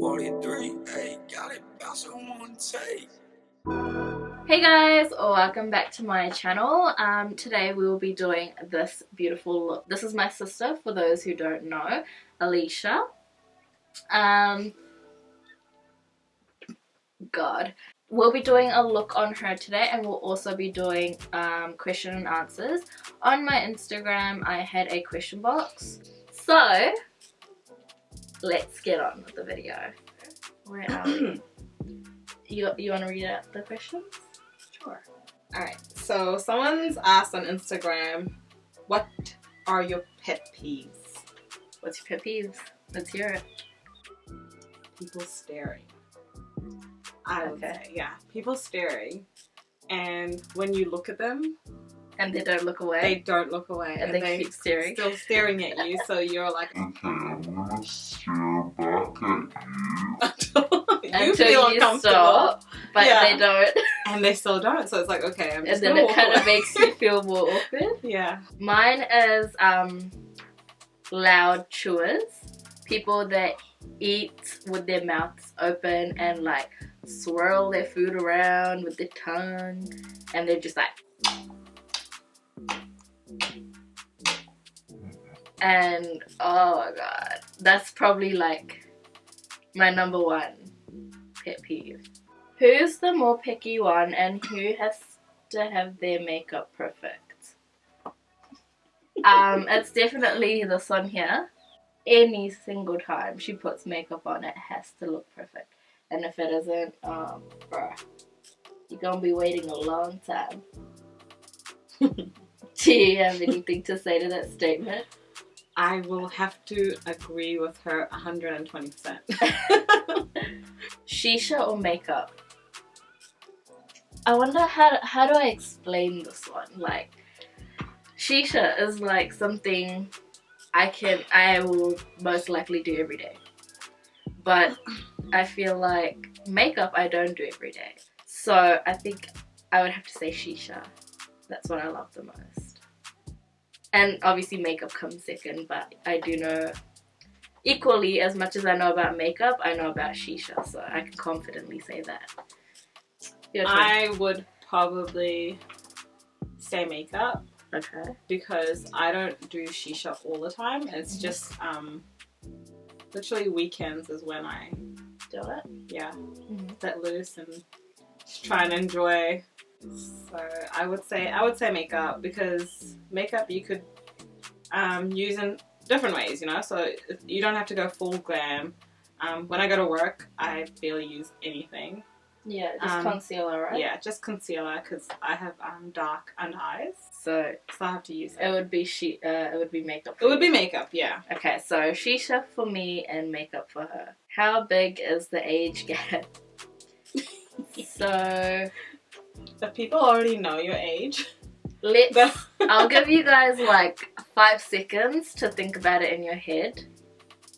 43, hey, got it bounce on one take. Hey guys, welcome back to my channel. Today we will be doing this beautiful look. This is my sister, for those who don't know, Alicia. God. We'll be doing a look on her today, and we'll also be doing question and answers. On my Instagram, I had a question box. So, let's get on with the video. Where are we? You want to read out the questions? Sure. Alright, so someone's asked on Instagram, what are your pet peeves? What's your pet peeves? Let's hear it. People staring. I would say, yeah. People staring. And when you look at them, and they don't look away. They don't look away. And they keep staring. Still staring at you, so you're like, Okay, I'm gonna stare back at you. you feel uncomfortable. Stop, but yeah. they don't. And they still don't, so it's like, okay, I'm just and then it kind of makes you feel more awkward. Yeah. Mine is loud chewers. People that eat with their mouths open and like swirl their food around with their tongue, and they're just like, and oh my god, that's probably like my number one pet peeve. Who's the more picky one, and who has to have their makeup perfect? It's definitely this one here. Any single time she puts makeup on, it has to look perfect. And if it isn't, bruh, you're gonna be waiting a long time. Do you have anything to say to that statement? I will have to agree with her 120%. Shisha or makeup? I wonder how do I explain this one? Like, Shisha is like something I will most likely do every day. But I feel like makeup I don't do every day. So I think I would have to say Shisha. That's what I love the most. And obviously makeup comes second, but I do know equally as much as I know about makeup, I know about Shisha, so I can confidently say that. I would probably say makeup. Okay. Because I don't do Shisha all the time. It's just literally weekends is when I do it. Yeah. Let loose and just try and enjoy. So I would say makeup, because makeup you could use in different ways, you know, so you don't have to go full glam. When I go to work, I barely use anything. Yeah, just concealer, right? Yeah, just concealer, because I have dark under eyes, so I have to use it. It would be makeup. It would be makeup, yeah. Okay, so Shisha for me and makeup for her. How big is the age gap? So if people already know your age, I'll give you guys like 5 seconds to think about it in your head,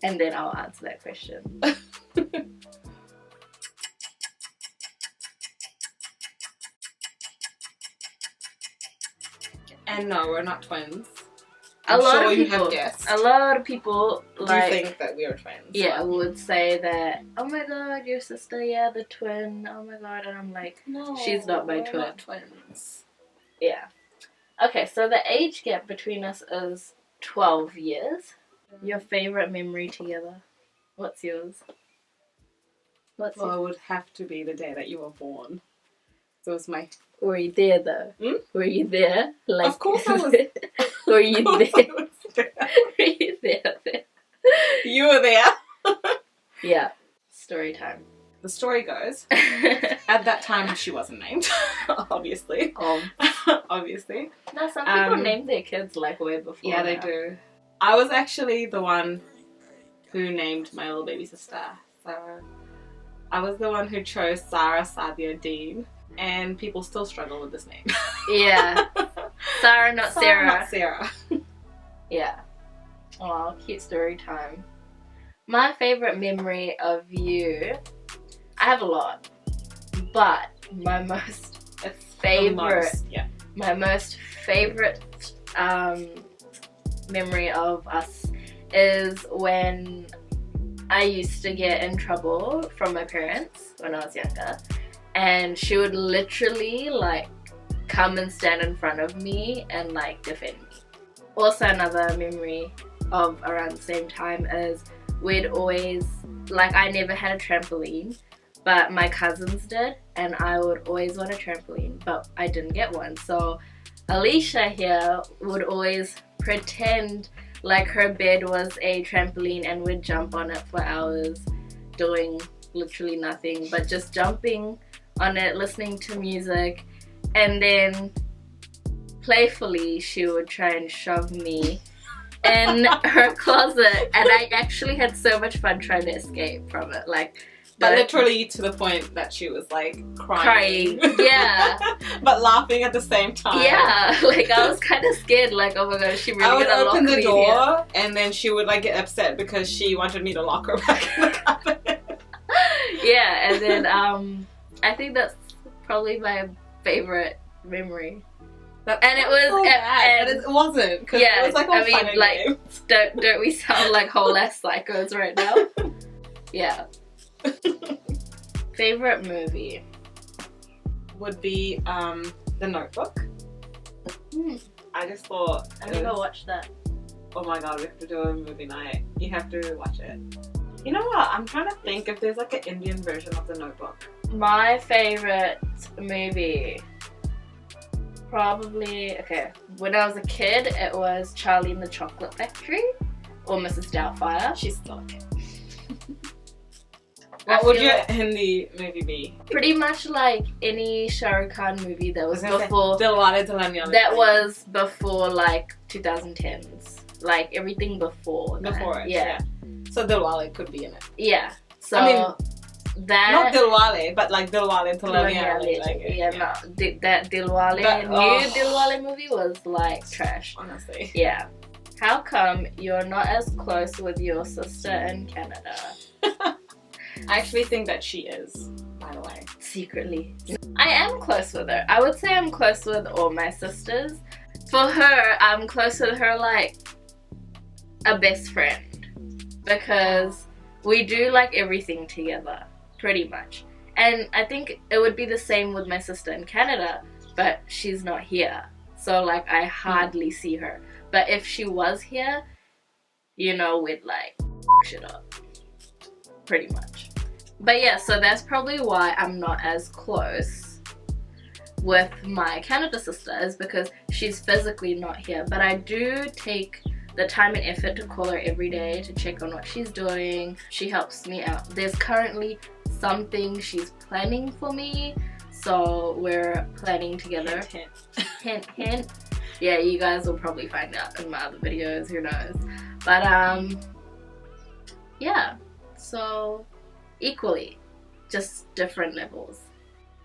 and then I'll answer that question. And no, we're not twins. A lot of people do think that we are twins. Yeah, would say that, oh my god, your sister, yeah, the twin, oh my god, and I'm like, no, she's not my twin. Not twins. Yeah. Okay, so the age gap between us is 12 years. Your favorite memory together? What's yours? Well, it would have to be the day that you were born. So it was my... Were you there though? Were you there? Like, of course I was. Were you there? Were you there? You were there. Yeah. Story time. The story goes, at that time she wasn't named, obviously. Obviously. No, some people name their kids like way before. Yeah, they do. I was actually the one who named my little baby sister. So I was the one who chose Sarah Sadia Dean. And people still struggle with this name. Yeah. Sarah, not Sarah. Not Sarah. Yeah. Oh, cute story time. My favorite memory of you, I have a lot, but my most favorite memory of us is when I used to get in trouble from my parents when I was younger, and she would literally like come and stand in front of me and like defend me. Also, another memory of around the same time is we'd always, like, I never had a trampoline, but my cousins did, and I would always want a trampoline, but I didn't get one. So Alicia here would always pretend like her bed was a trampoline and would jump on it for hours, doing literally nothing but just jumping on it, listening to music, and then playfully she would try and shove me in her closet, and I actually had so much fun trying to escape from it. Like, But literally to the point that she was like crying. Yeah. But laughing at the same time. Yeah, like I was kind of scared, like, oh my god, is she really gonna lock me in here? I would open the door and then she would like get upset because she wanted me to lock her back in the cabinet. Yeah, and then I think that's probably my favorite memory. And it was, so bad, but it wasn't, because yeah, it was like all I mean, fun and like, games. don't we sound like whole ass psychos right now? Yeah. Favorite movie would be The Notebook. I just thought I never watched that. oh my god, we have to do a movie night. You have to watch it. You know what? I'm trying to think if there's like an Indian version of The Notebook. My favorite movie, probably, okay, when I was a kid, it was Charlie and the Chocolate Factory or Mrs. Doubtfire. She's still okay. What would your Hindi movie be? Pretty much like any Shah Rukh Khan movie that was before. Dilwale Dulhania. That was before like 2010s. Like everything before. That. Before it, yeah. So Dilwale could be in it. Yeah. So I mean, that. not Dilwale, but like Dilwale Dulhania. That Dilwale, new Dilwale movie was like trash. Honestly. Yeah. How come you're not as close with your sister in Canada? I actually think that she is, by the way. Secretly. I am close with her. I would say I'm close with all my sisters. For her, I'm close with her like a best friend. Because we do like everything together, pretty much. And I think it would be the same with my sister in Canada, but she's not here. So like I hardly see her. But if she was here, you know, we'd like shit up. Pretty much. But yeah, so that's probably why I'm not as close with my Canada sister, is because she's physically not here. But I do take the time and effort to call her every day to check on what she's doing. She helps me out. There's currently something she's planning for me, so we're planning together. Hint, hint. Hint. Yeah, you guys will probably find out in my other videos, who knows. But yeah, so equally, just different levels.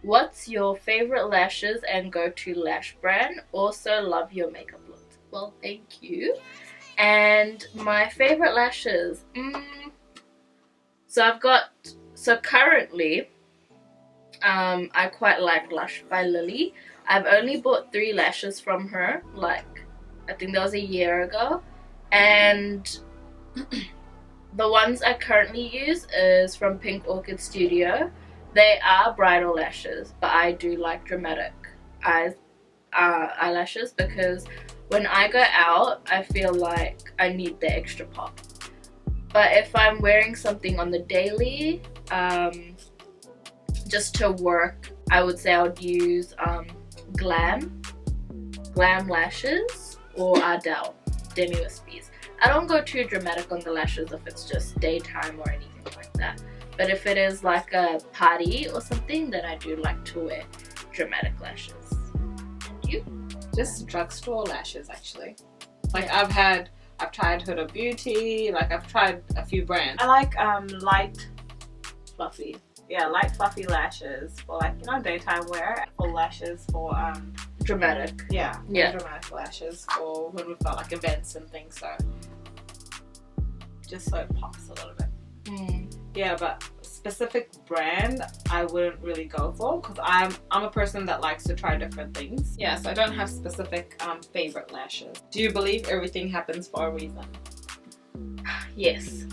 What's your favorite lashes and go-to lash brand? Also love your makeup look. Well, thank you. And my favorite lashes, so currently I quite like Lush by Lily. I've only bought 3 lashes from her, like I think that was a year ago, and the ones I currently use is from Pink Orchid Studio. They are bridal lashes, but I do like dramatic eyelashes because when I go out, I feel like I need the extra pop. But if I'm wearing something on the daily, just to work, I would say I would use Glam lashes or Ardell Demi Wispies. I don't go too dramatic on the lashes if it's just daytime or anything like that. But if it is like a party or something, then I do like to wear dramatic lashes. And you? Just drugstore lashes, actually. Like yeah. I've tried Huda Beauty. Like I've tried a few brands. I like light fluffy. Yeah, light fluffy lashes for like, you know, daytime wear. Full lashes for dramatic. Yeah. Dramatic lashes for when we've got like events and things. So just so it pops a little bit. Yeah, but specific brand I wouldn't really go for because I'm a person that likes to try different things. Yeah, so I don't have specific favorite lashes. Do you believe everything happens for a reason? Yes.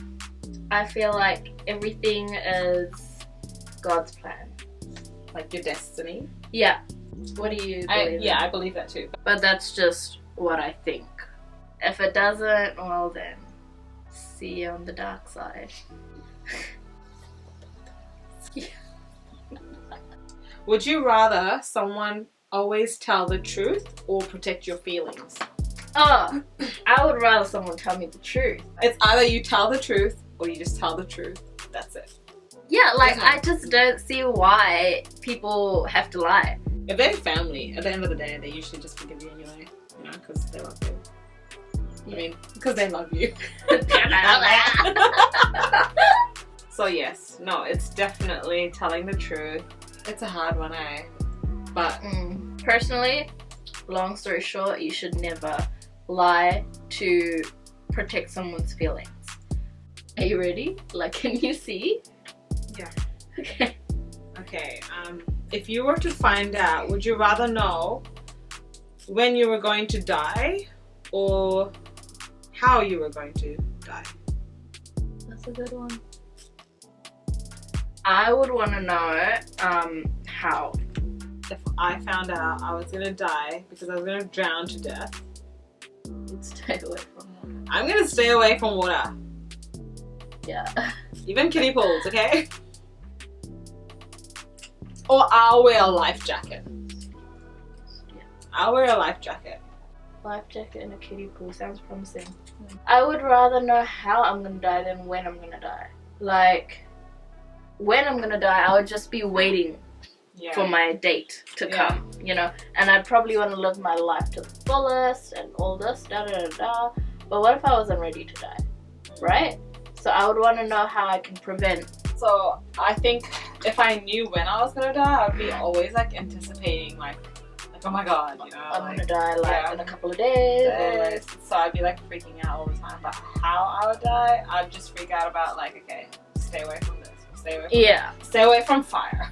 I feel like everything is God's plan. Like your destiny. Yeah. What do you believe in? I believe that too. But that's just what I think. If it doesn't, well then, see you on the dark side. Would you rather someone always tell the truth or protect your feelings? Oh, I would rather someone tell me the truth. It's either you tell the truth or you just tell the truth. That's it. Yeah, like I just don't see why people have to lie. If they're family, at the end of the day, they usually just forgive you anyway, you know, because they love you. I mean, because they love you. So yes, no, it's definitely telling the truth. It's a hard one, eh? But personally, long story short, you should never lie to protect someone's feelings. Are you ready? Like, can you see? Yeah. Okay. Okay, if you were to find out, would you rather know when you were going to die or how you were going to die? That's a good one. I would want to know how. If I found out I was gonna die because I was gonna drown to death, You'd stay away from water. I'm gonna stay away from water. Yeah. Even kiddie pools, okay? Or I'll wear a life jacket. Yeah. I'll wear a life jacket. Life jacket in a kiddie pool sounds promising. I would rather know how I'm gonna die than when I'm gonna die. Like, when I'm gonna die, I would just be waiting for my date to come, you know, and I'd probably want to live my life to the fullest and all this, da da da da. But what if I wasn't ready to die, right? So I would want to know how I can prevent. So I think if I knew when I was gonna die, I'd be always like anticipating, like oh my god, you know, I'm gonna die like in a couple of days. So I'd be like freaking out all the time about how I would die. I'd just freak out about like, okay, stay away from this, stay away from this. Stay away from fire.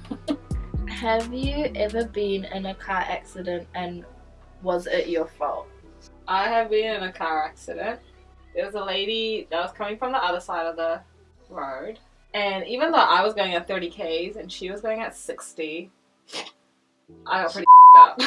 Have you ever been in a car accident and was it your fault? I have been in a car accident. There was a lady that was coming from the other side of the road, and even though I was going at 30 k's and she was going at 60, I got pretty up.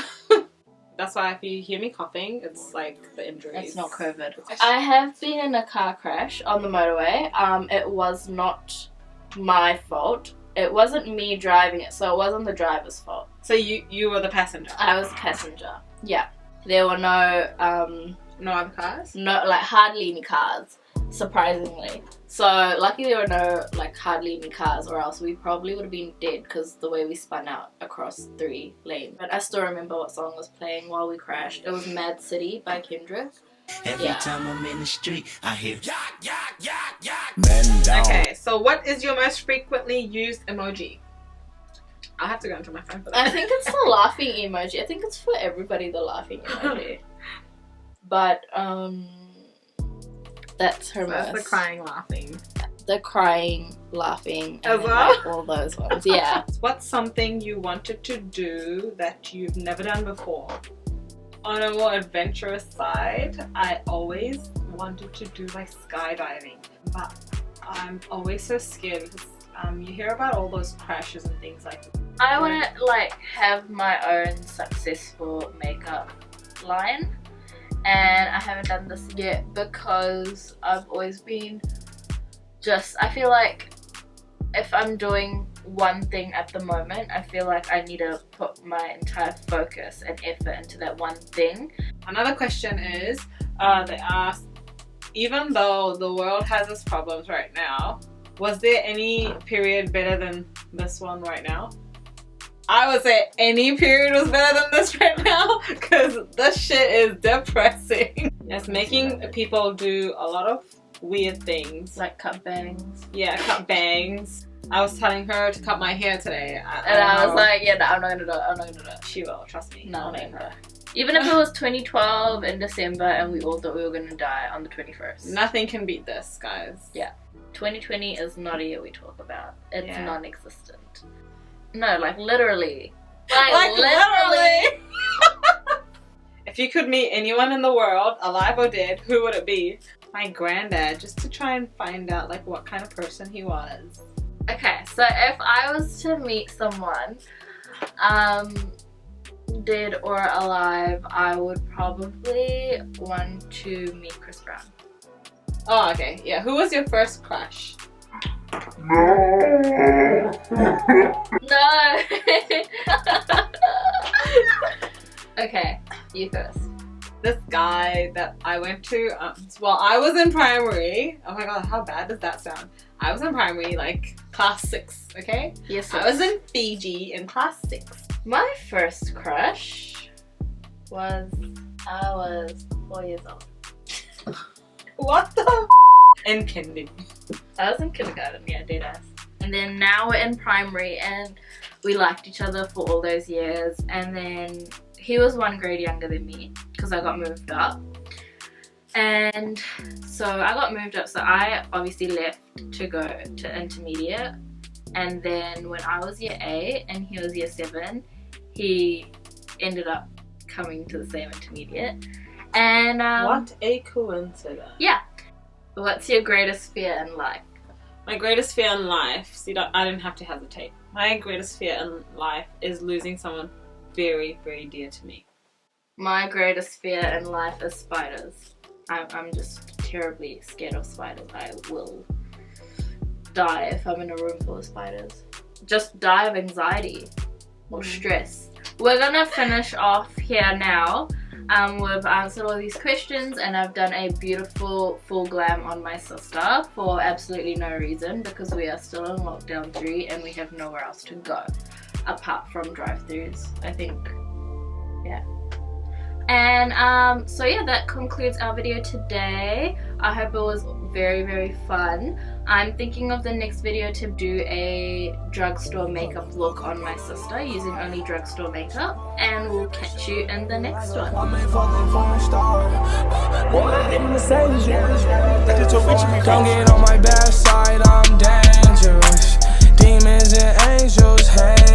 That's why if you hear me coughing, it's like the injuries. It's not COVID. I have been in a car crash on the motorway. It was not my fault. It wasn't me driving it, so it wasn't the driver's fault. So you were the passenger? I was the passenger. Yeah. There were no no other cars? No, like hardly any cars, surprisingly. So lucky there were no like hardly any cars, or else we probably would have been dead because the way we spun out across 3 lanes. But I still remember what song was playing while we crashed. It was Mad City by Kendrick. Every time I'm in the street, I hear man down. Okay, so what is your most frequently used emoji? I'll have to go into my phone for that. I think it's the laughing emoji. I think it's for everybody, the laughing emoji. But that's her most. That's the crying laughing. The crying, laughing, as and well? like all those ones. Yeah. What's something you wanted to do that you've never done before? On a more adventurous side, I always wanted to do like skydiving, but I'm always so scared because you hear about all those crashes and things like that. I want to like have my own successful makeup line, and I haven't done this yet because I've always been I feel like if I'm doing one thing at the moment, I feel like I need to put my entire focus and effort into that one thing. Another question is, they asked, even though the world has its problems right now, was there any period better than this one right now? I would say any period was better than this right now because this shit is depressing. It's making people do a lot of weird things. Like cut bangs. Yeah, cut bangs. I was telling her to cut my hair today. I was like, yeah, no, I'm not gonna do it. I'm not gonna do it. She will, trust me. No, I'll make her. Even if it was 2012 in December and we all thought we were gonna die on the 21st. Nothing can beat this, guys. Yeah. 2020 is not a year we talk about. It's Yeah. non-existent. No, like literally. Like literally. If you could meet anyone in the world, alive or dead, who would it be? My granddad, just to try and find out like what kind of person he was. Okay, so if I was to meet someone, dead or alive, I would probably want to meet Chris Brown. Oh, okay. Yeah. Who was your first crush? No. No! Okay, you first. This guy that I went to, well, I was in primary. Oh my god, how bad does that sound? I was in primary, like class 6, okay? Yes, I was in Fiji in class 6. My first crush was, I was 4 years old. What the in kindy. I was in kindergarten, yeah, deadass. And then now we're in primary and we liked each other for all those years. And then he was 1 grade younger than me because I got moved up. And so I got moved up, so I obviously left to go to intermediate. And then when I was year 8 and he was year 7, he ended up coming to the same intermediate. And What a coincidence. yeah. What's your greatest fear in life? My greatest fear in life, see, I didn't have to hesitate. My greatest fear in life is losing someone very, very dear to me. My greatest fear in life is spiders. I'm just terribly scared of spiders. I will die if I'm in a room full of spiders. Just die of anxiety or stress. We're gonna finish off here now. We've answered all these questions and I've done a beautiful full glam on my sister for absolutely no reason because we are still in lockdown 3 and we have nowhere else to go apart from drive-thrus, I think. Yeah. And so yeah, that concludes our video today. I hope it was very, very fun. I'm thinking of the next video to do a drugstore makeup look on my sister using only drugstore makeup, and we'll catch you in the next one. Don't get on my bad side, I'm dangerous. Demons and angels hang